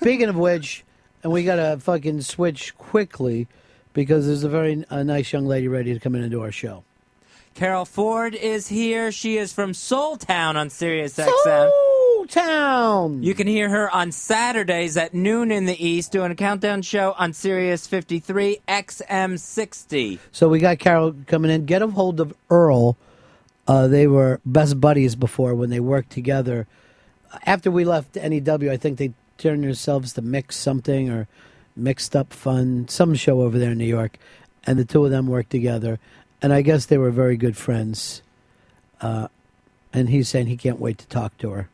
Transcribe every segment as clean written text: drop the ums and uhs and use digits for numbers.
Speaking of which, and we got to fucking switch quickly because there's a very nice young lady ready to come in and do our show. Carol Ford is here. She is from Soul Town on Sirius XM. Soul Town! You can hear her on Saturdays at noon in the East doing a countdown show on Sirius 53 XM60. So we got Carol coming in. Get a hold of Earl. They were best buddies before when they worked together. After we left NEW, I think they turned themselves to Mix something or Mixed Up Fun, some show over there in New York. And the two of them worked together. And I guess they were very good friends. And he's saying he can't wait to talk to her.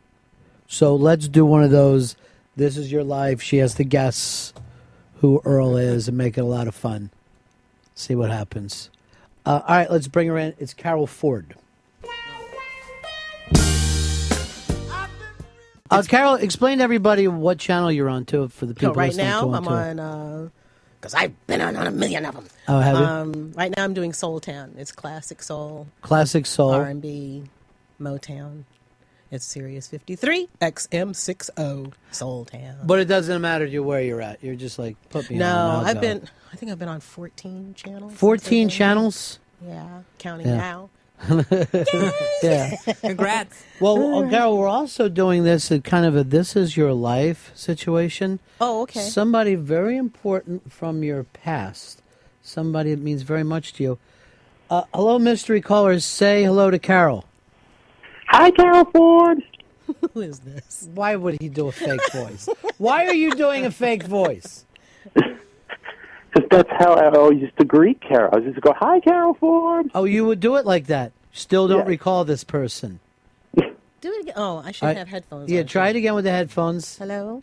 So let's do one of those. This is your life. She has to guess who Earl is and make it a lot of fun. See what happens. All right, let's bring her in. It's Carol Ford. Carol, explain to everybody what channel you're on to for the people right listening now, to I'm on, because I've been on a million of them. Oh, have you? Right now, I'm doing Soul Town. It's classic soul, Classic Soul. R&B, Motown. It's Sirius 53 XM60 Soul Town. But it doesn't matter to you where you're at. You're just like, put me on. No, I'll go. I think I've been on 14 channels. 14 channels? Yeah, counting Yeah. now. Yeah. Congrats. Well, Carol, we're also doing this at kind of a This Is Your Life situation. Oh, okay. Somebody very important from your past. Somebody that means very much to you. Hello, mystery callers. Say hello to Carol. Hi, Carol Ford. Who is this? Why would he do a fake voice? Why are you doing a fake voice? Because that's how I always used to greet Carol. I used to go, hi, Carol Ford. Oh, you would do it like that. Still don't Yeah. recall this person. Do it again. Oh, I should have headphones Yeah, on. try it again with the headphones. Hello?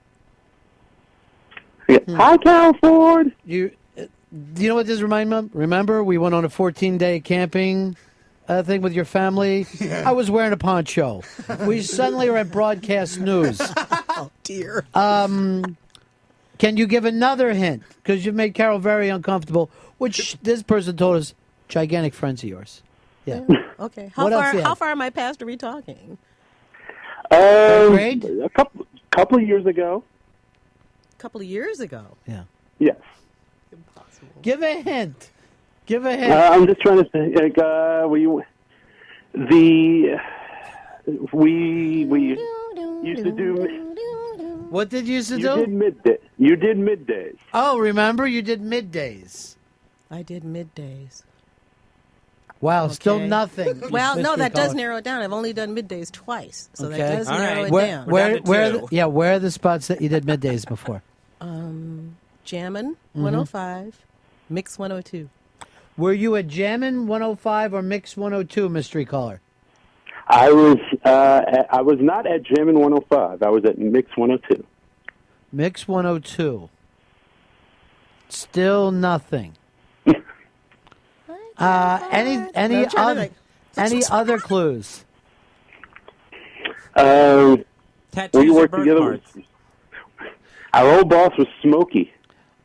Yeah. Hi, Carol Ford. Do you know what this reminds me of? Remember, we went on a 14-day camping thing with your family? Yeah. I was wearing a poncho. We suddenly are at broadcast news. Oh, dear. Can you give another hint? Because you've made Carol very uncomfortable, which this person told us, gigantic friends of yours. Yeah. Okay. What else do you How have? far am I past are we talking? Grade? A couple of years ago. A couple of years ago. Yeah. Yes. Impossible. Give a hint. Give a hint. I'm just trying to think. Like, we used to do. What did you used to You do? did midday. You did middays. Oh, remember? You did middays. I did middays. Wow, still Okay. nothing. Well, no, Mystery that does caller. narrow it down. I've only done middays twice, so Okay. that does All narrow right. it Where, down. where, down to where, two. where are the spots that you did middays before? Jammin' Mm-hmm. 105, Mix 102. Were you at Jammin' 105 or Mix 102, mystery caller? I was not at Jammin' 105. I was at Mix 102. Mix 102. Still nothing. Any other clues? Tattoos We or worked bird together. parts? Our old boss was Smokey.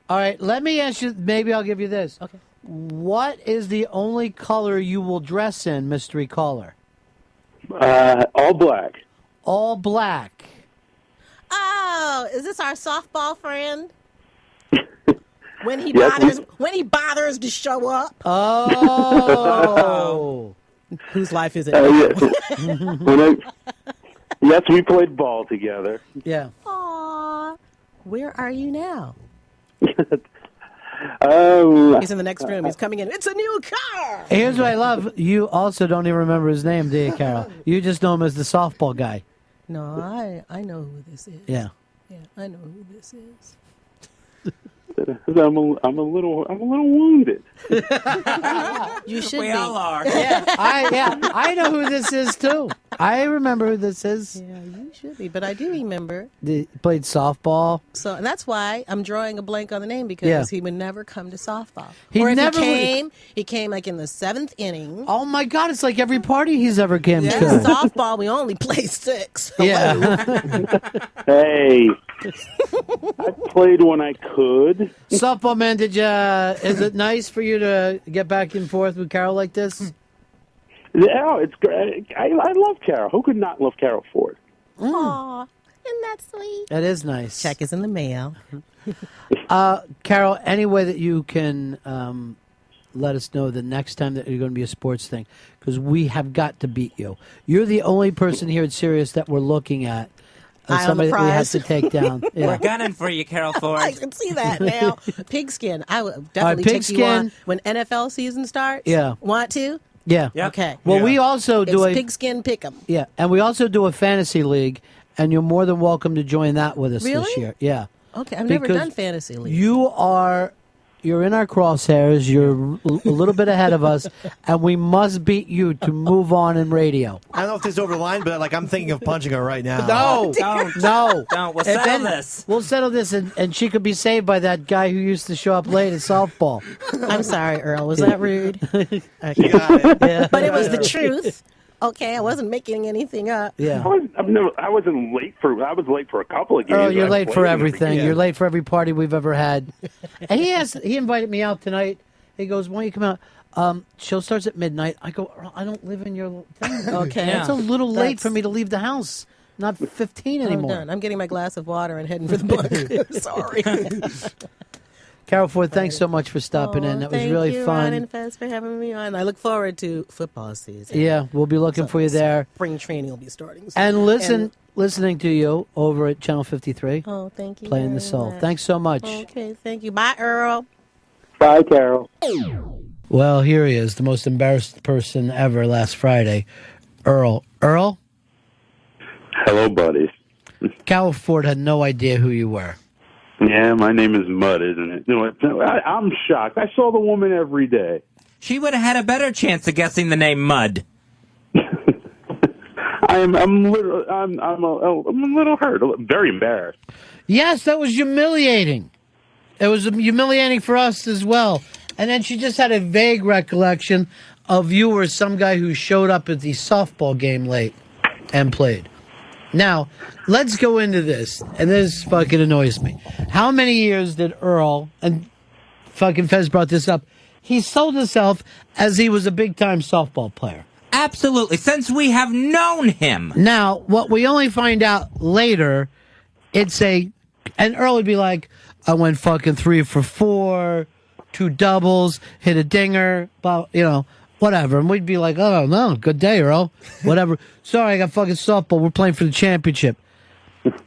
All right, let me ask you, maybe I'll give you this. Okay. What is the only color you will dress in, mystery caller? All black. All black. Oh, is this our softball friend? When he Yes, bothers to show up. Oh. Whose life is it? Yes, we played ball together. Yeah. Aw, where are you now? He's in the next room. He's coming in. It's a new car. Here's what I love. You also don't even remember his name, do you, Carol? You just know him as the softball guy. No, I know who this is. Yeah. Yeah, I know who this is. I'm a little wounded. You should We be. all are. I know who this is too. I remember who this is. Yeah, you should be. But I do remember. He played softball. So, and that's why I'm drawing a blank on the name because Yeah. he would never come to softball. He or if never he came like in the 7th inning. Oh my God! It's like every party he's ever came Yeah, to. softball, we only play 6. Yeah. Hey, I played when I could. Softball man, did you? Is it nice for you to get back and forth with Carol like this? Yeah, it's great. I love Carol. Who could not love Carol Ford? Aw, Isn't that sweet? That is nice. Check is in the mail. Carol, any way that you can let us know the next time that you're going to be a sports thing, because we have got to beat you. You're the only person here at Sirius that we're looking at. Eye on the Somebody that we have prize. to take down. Yeah. We're gunning for you, Carol Ford. I can see that now. Pigskin. I would definitely take you Pigskin. on when NFL season starts. Yeah. Want to? Yeah. Yep. Okay. Well, Yeah. we also It's do a Pigskin Pick'em. yeah, and we also do a fantasy league, and you're more than welcome to join that with us this Really? year. Yeah. Okay, I've never Because done fantasy league. You're in our crosshairs. You're a little bit ahead of us, and we must beat you to move on in radio. I don't know if this is over the line, but I'm thinking of punching her right now. No, Don't. no. Don't. We'll If settle any- this. We'll settle this, and she could be saved by that guy who used to show up late at softball. I'm sorry, Earl. Was that rude? You got it. Yeah. But it was the truth. Okay, I wasn't making anything up. Yeah. I wasn't late for. I was late for a couple of games. Earl, you're I late played for in everything. Yeah. You're late for every party we've ever had. And he invited me out tonight. He goes, "Why don't you come out? Show starts at midnight." I go, "Earl, I don't live in your thing. Okay. It's a little late That's- for me to leave the house. Not 15 I'm anymore." done. I'm getting my glass of water and heading for the book. Sorry. Carol Ford, thanks so much for stopping in. That was Thank really you, fun. Ron and Fez, for having me on. I look forward to football season. Yeah, we'll be looking for you there. Spring training will be starting soon. And listening to you over at Channel 53, Oh, thank you. playing the very soul. much. Thanks so much. Okay, thank you. Bye, Earl. Bye, Carol. Well, here he is, the most embarrassed person ever last Friday, Earl. Earl? Hello, buddies. Carol Ford had no idea who you were. Yeah, my name is Mud, isn't it? You know, I'm shocked. I saw the woman every day. She would have had a better chance of guessing the name Mud. I'm a little hurt, very embarrassed. Yes, that was humiliating. It was humiliating for us as well. And then she just had a vague recollection of you as some guy who showed up at the softball game late and played. Now, let's go into this, and this fucking annoys me. How many years did Earl, and fucking Fez brought this up, he sold himself as he was a big-time softball player. Absolutely. Since we have known him. Now, what we only find out later, and Earl would be like, I went fucking 3 for 4, 2 doubles, hit a dinger, whatever. And we'd be like, oh, no, good day, Earl. Whatever. Sorry, I got fucking softball. We're playing for the championship.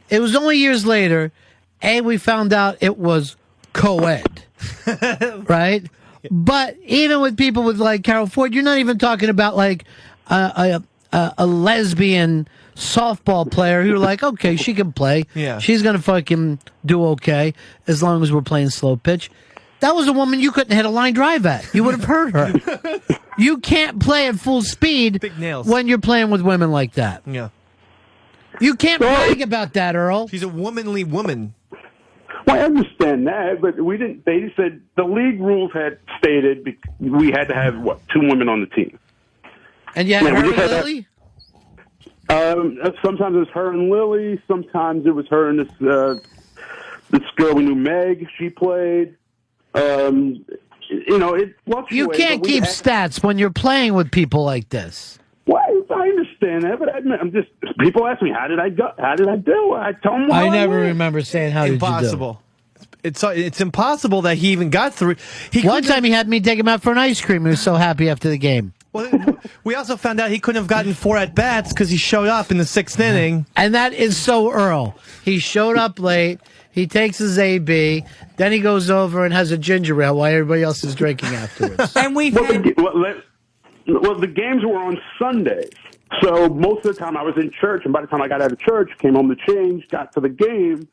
It was only years later, we found out it was co-ed. Right? But even with people with like Carol Ford, you're not even talking about like a lesbian softball player who are like, okay, she can play. Yeah. She's going to fucking do okay as long as we're playing slow pitch. That was a woman you couldn't hit a line drive at. You would have heard her. You can't play at full speed Big nails. when you're playing with women like that. Yeah. You can't brag about that, Earl. She's a womanly woman. Well, I understand that, but we didn't. They said the league rules had stated we had to have 2 women on the team. And you had Yeah, we her just and had that- Lily? Sometimes it was her and Lily. Sometimes it was her and this girl we knew, Meg. She played. It fluctuated. You can't but we keep had- stats when you're playing with people like this. Well, I understand that, but I'm just. People ask me, how did I go? How did I do? I tell them. I never remember saying how Impossible. It's impossible that he even got through. did you do. One time he had me take him out for an ice cream. He was so happy after the game. Well, we also found out he couldn't have gotten 4 at bats because he showed up in the 6th inning. And that is so Earl. He showed up late. He takes his AB. Then he goes over and has a ginger ale while everybody else is drinking afterwards. And we've Well, had... the games were on Sundays, so most of the time I was in church, and by the time I got out of church, came home to change, got to the game.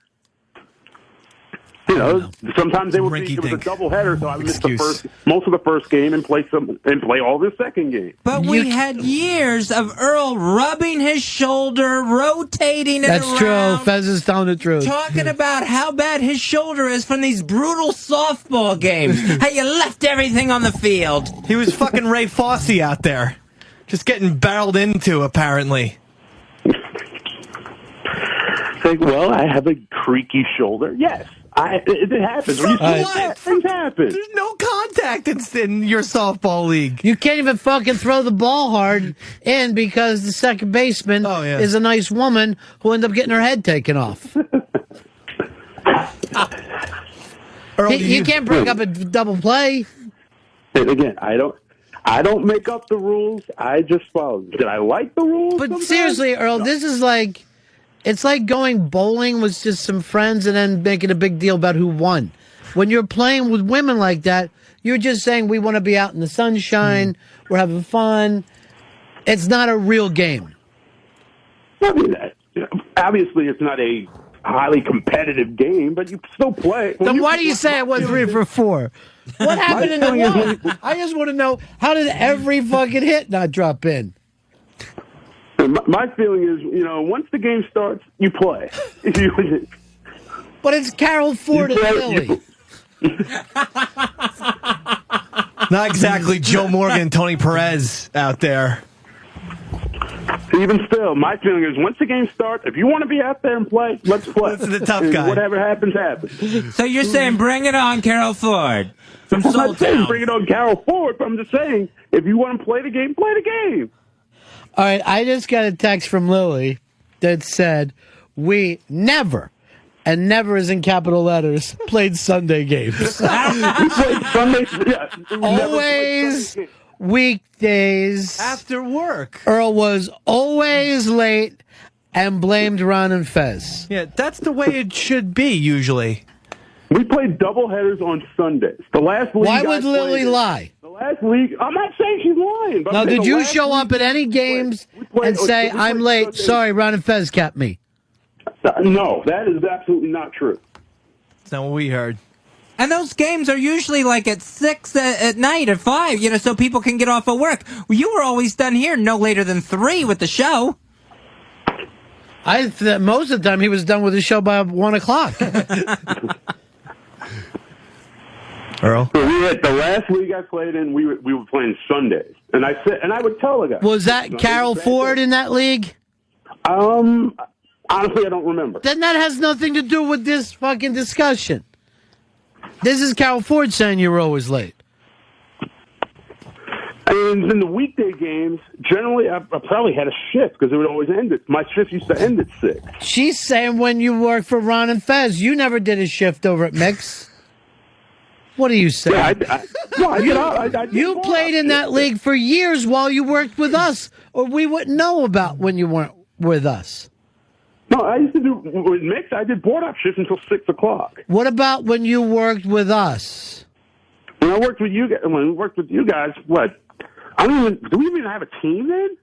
Sometimes they would be, it was a Rinky-dink. doubleheader, so I would miss Excuse. most of the first game and play all the second game. But we had years of Earl rubbing his shoulder, rotating it That's around. true. Fez is telling the truth. Talking about how bad his shoulder is from these brutal softball games. How you left everything on the field. He was fucking Ray Fosse out there. Just getting barreled into, apparently. Like, well, I have a creaky shoulder. Yes, it happens. When you From say what? that, things happen. There's no contact. contact in your softball league. You can't even fucking throw the ball hard in because the second baseman is a nice woman who ended up getting her head taken off. Earl, you can't break up a double play. And again, I don't make up the rules. I just follow. Did I like the rules? But sometimes? seriously, Earl, this is like, it's like going bowling with just some friends and then making a big deal about who won. When you're playing with women like that, you're just saying we want to be out in the sunshine, we're having fun. It's not a real game. I mean, obviously, it's not a highly competitive game, but you still play. Then why do you say I went 3 for 4? What happened in the one? I just want to know, how did every fucking hit not drop in? My feeling is, once the game starts, you play. But it's Carol Ford and Lily. Not exactly Joe Morgan and Tony Perez out there. Even still, my feeling is once the game starts, if you want to be out there and play, let's play. This is the tough guy. Whatever happens, happens. So you're saying bring it on, Carol Ford from I'm not saying Soultown. bring it on Carol Ford, but I'm just saying if you want to play the game, play the game. All right, I just got a text from Lily that said, we never, and never is in capital letters, played Sunday games. We played Sundays. Yeah, Always weekdays. After work. Earl was always late and blamed Ron and Fez. Yeah, that's the way it should be usually. We played doubleheaders on Sundays. The last league Why would Lily lie? The last league, I'm not saying she's lying. But Now, I'm saying did the you last show league up at any games we played- and say, we played I'm late, Sundays. sorry, Ron and Fez kept me? No, that is absolutely not true. That's not what we heard. And those games are usually like at 6 at night, at 5, so people can get off of work. Well, you were always done here no later than 3 with the show. Most of the time he was done with the show by 1 o'clock. Earl? So we had the last league I played in. We were playing Sundays, and I would tell the guy. Was that Carol Ford in that league? Honestly, I don't remember. Then that has nothing to do with this fucking discussion. This is Carol Ford saying you were always late. And in the weekday games, generally I probably had a shift because it would always end it. My shift used to end at 6. She's saying when you worked for Ron and Fez, you never did a shift over at Mix. What are you saying? Yeah, You played in that league for years while you worked with us, or we wouldn't know about when you weren't with us. No, I used to do with Mix. I did board-up shifts until 6 o'clock. What about when you worked with us? When I worked with you guys, what? Do we even have a team then?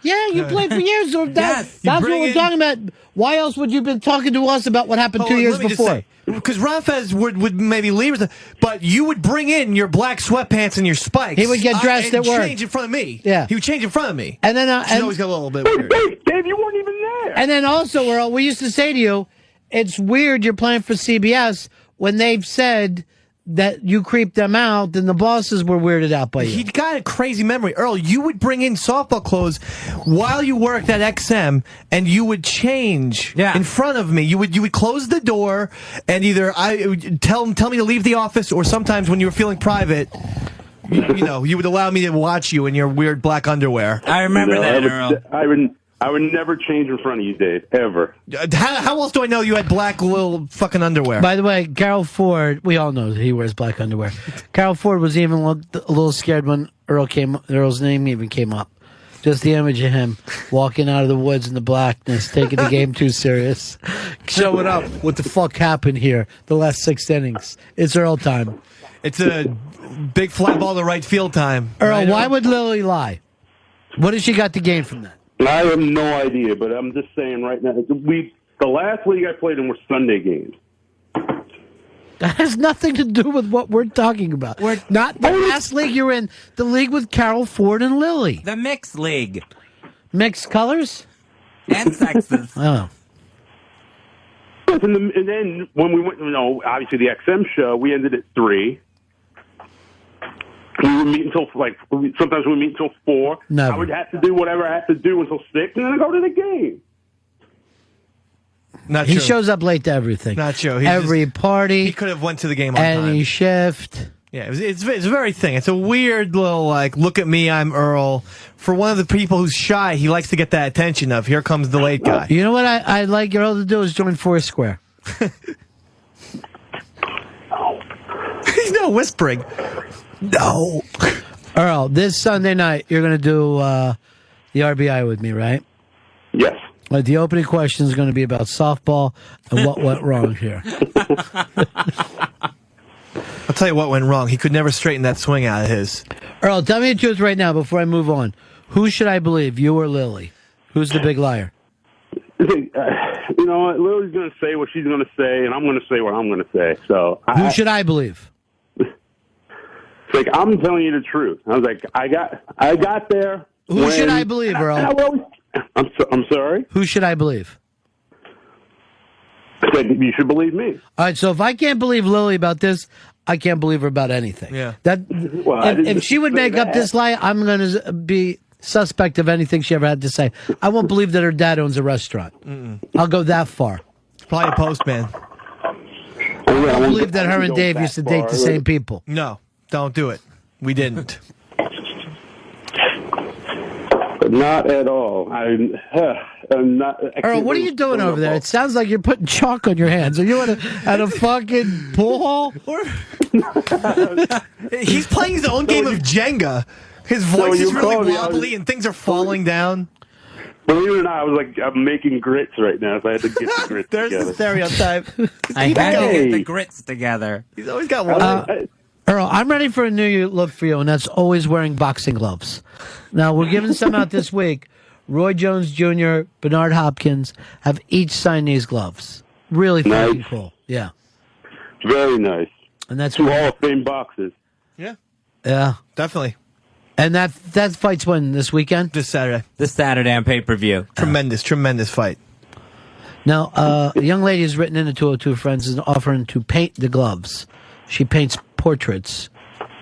Yeah, you played for years. So Yes. that's what we're talking about. Why else would you have been talking to us about what happened 2 years before? Because Ron Fez would maybe leave, but you would bring in your black sweatpants and your spikes. He would get dressed and at work. change in front of me. Yeah. He would change in front of me. And then, She's always got a little bit weird. Dave, you weren't even there. and then also, Earl, we used to say to you, it's weird you're playing for CBS when they've said that you creeped them out, and the bosses were weirded out by you. He got a crazy memory. Earl, you would bring in softball clothes while you worked at XM, and you would change in front of me. You would close the door, and either I would tell me to leave the office, or sometimes when you were feeling private, you would allow me to watch you in your weird black underwear. I remember that, Earl. I would never change in front of you, Dave, ever. How else do I know you had black little fucking underwear? By the way, Carol Ford, we all know that he wears black underwear. Carol Ford was even a little scared when Earl's name even came up. Just the image of him walking out of the woods in the blackness, taking the game too serious. Showing up. What the fuck happened here? The last 6 innings. It's Earl time. It's a big fly ball to right field time. Earl, right, why would Lily lie? What has she got to gain from that? I have no idea, but I'm just saying right now, the last league I played in were Sunday games. That has nothing to do with what we're talking about. We're not the last league you're in. The league with Carol Ford and Lily. The Mixed League. Mixed colors? And sexes. Oh. And then when we went, obviously the XM show, we ended at 3. We would meet until, sometimes we meet until 4. Never. I would have to do whatever I have to do until 6, and then I go to the game. Not He true. shows up late to everything. Not true. Every party. He could have went to the game on any time. shift. Yeah, it's a very thing. It's a weird little, like, look at me, I'm Earl. For one of the people who's shy, he likes to get that attention of, here comes the late guy. You know what I'd like Earl to do is join Foursquare. He's no whispering. No. Earl, this Sunday night, you're going to do the RBI with me, right? Yes. The opening question is going to be about softball and what went wrong here. I'll tell you what went wrong. He could never straighten that swing out of his. Earl, tell me the truth right now before I move on. Who should I believe, you or Lily? Who's the big liar? You know what? Lily's going to say what she's going to say, and I'm going to say what I'm going to say. So Who should I believe? It's like, I'm telling you the truth. I was like, I got there. Who should I believe, Earl? I'm sorry? Who should I believe? I said, you should believe me. All right, so if I can't believe Lily about this, I can't believe her about anything. Yeah. If she would make up this lie, I'm going to be suspect of anything she ever had to say. I won't believe that her dad owns a restaurant. I'll go that far. Probably a postman. I don't believe that her and Dave used to date the same people. No, don't do it. We didn't. Not at all. I'm not. Earl, what are you doing over there? It sounds like you're putting chalk on your hands. Are you at a fucking pool hall? He's playing his own game of Jenga. His voice is really wobbly and things are falling down. Believe it or not, I was like, I'm making grits right now, so I had to get the grits There's together. the stereotype. I had to get the grits together. He's always got one. Earl, I'm ready for a new look for you, and that's always wearing boxing gloves. Now, we're giving some out this week. Roy Jones Jr., Bernard Hopkins have each signed these gloves. Really fucking cool. Yeah. Very nice. And that's two Hall of Fame boxes. Yeah. Yeah. Definitely. And that fight's when, this weekend? This Saturday. This Saturday on pay-per-view. Tremendous fight. Now, a young lady has written in to 202 Friends and offering to paint the gloves. She paints portraits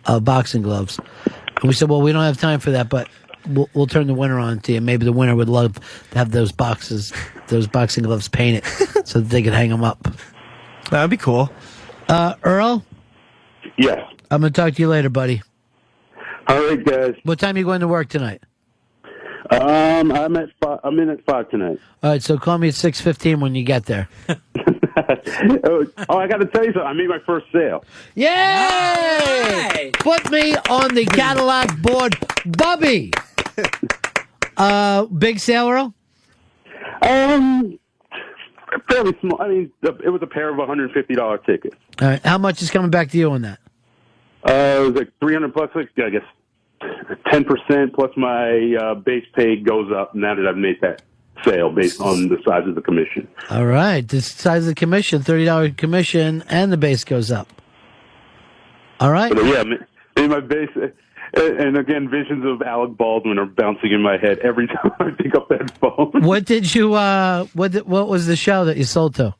of boxing gloves. And we said, well, we don't have time for that, but we'll turn the winner on to you. Maybe the winner would love to have those boxing gloves painted so that they could hang them up. That would be cool. Earl? Yes. I'm going to talk to you later, buddy. All right, guys. What time are you going to work tonight? I'm in at 5 tonight. All right, so call me at 6:15 when you get there. I got to tell you something. I made my first sale. Yay! Nice. Put me on the Cadillac board, Bubby. Big sale, Earl? Fairly small. I mean, it was a pair of $150 tickets. All right, how much is coming back to you on that? It was like $300, I guess. 10% plus my base pay goes up now that I've made that sale based on the size of the commission. All right, the size of the commission, $30 commission, and the base goes up. All right. But yeah, in my base, and again, visions of Alec Baldwin are bouncing in my head every time I pick up that phone. What did you? What was the show that you sold to?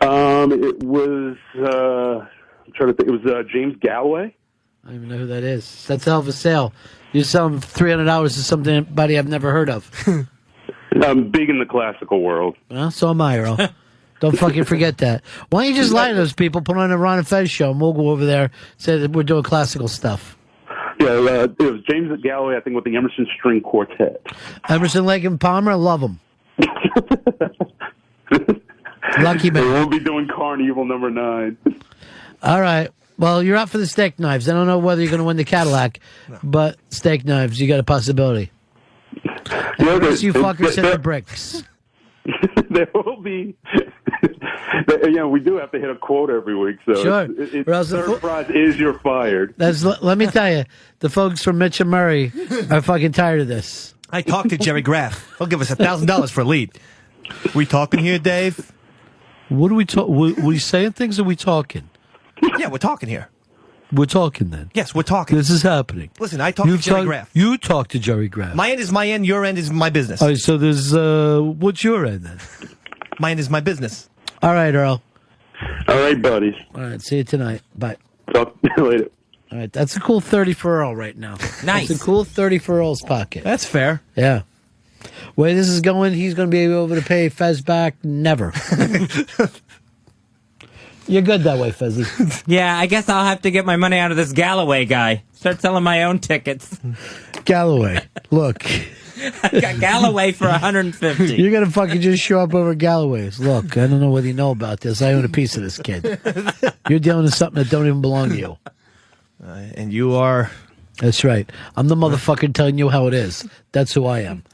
It was. I'm trying to think. It was James Galloway. I don't even know who that is. That's a hell of a sale. You sell them $300 to somebody I've never heard of. I'm big in the classical world. Well, so am I, Earl. Don't fucking forget that. Why don't you just lie to those people, put on a Ron and Fez show, and we'll go over there and say that we're doing classical stuff. Yeah, it was James Galloway, I think, with the Emerson String Quartet. Emerson, Lake, and Palmer, I love them. Lucky man. We'll be doing Carnival number 9. All right. Well, you're out for the steak knives. I don't know whether you're going to win the Cadillac, but steak knives, you got a possibility. And the rest of you fuckers hit the bricks. There will be. We do have to hit a quote every week. So sure. Third prize is you're fired. Let me tell you, the folks from Mitch and Murray are fucking tired of this. I talked to Jerry Graff. He'll give us $1,000 for a lead. We talking here, Dave? What are we talking? We saying things, or we talking? Yeah, we're talking here. We're talking then. Yes, we're talking. This is happening. Listen, I talked to Jerry Graff. You talk to Jerry Graff. My end is my end. Your end is my business. All right, so there's what's your end then? My end is my business. All right, Earl. All right, buddies. All right, see you tonight. Bye. Talk to you later. All right, that's a cool 30 for Earl right now. Nice. That's a cool 30 for Earl's pocket. That's fair. Yeah. Way this is going, he's going to be able to pay Fez back. Never. You're good that way, Fezzy. Yeah, I guess I'll have to get my money out of this Galloway guy. Start selling my own tickets. Galloway, look. I got Galloway for $150. You're going to fucking just show up over Galloway's. Look, I don't know whether you know about this. I own a piece of this kid. You're dealing with something that don't even belong to you. And you are... That's right. I'm the motherfucker telling you how it is. That's who I am.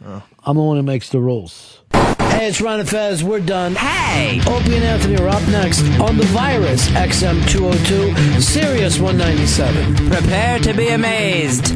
I'm the one who makes the rules. Hey, it's Ron and Fez. We're done. Hey! Opie and Anthony are up next on the Virus XM202, Sirius 197. Prepare to be amazed.